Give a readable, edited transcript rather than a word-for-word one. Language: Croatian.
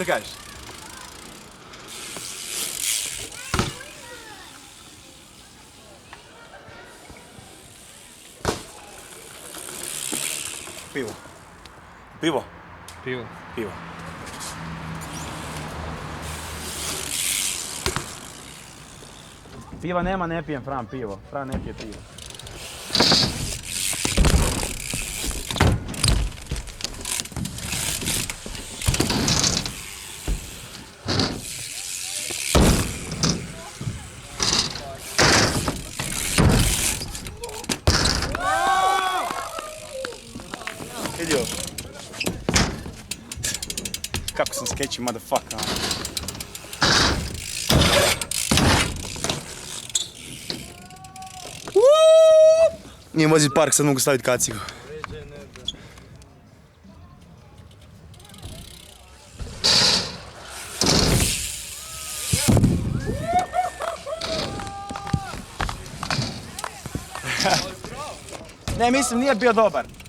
Šta kažeš? Pivo. Pivo? Pivo. Pivo. Piva nema, ne pijem Fran pivo. Fran ne pije pivo. Vidio? Kako sam sketchy motherfucker. Nije vozit park, sad mogu staviti kacigu. Ne, mislim, nije bio dobar.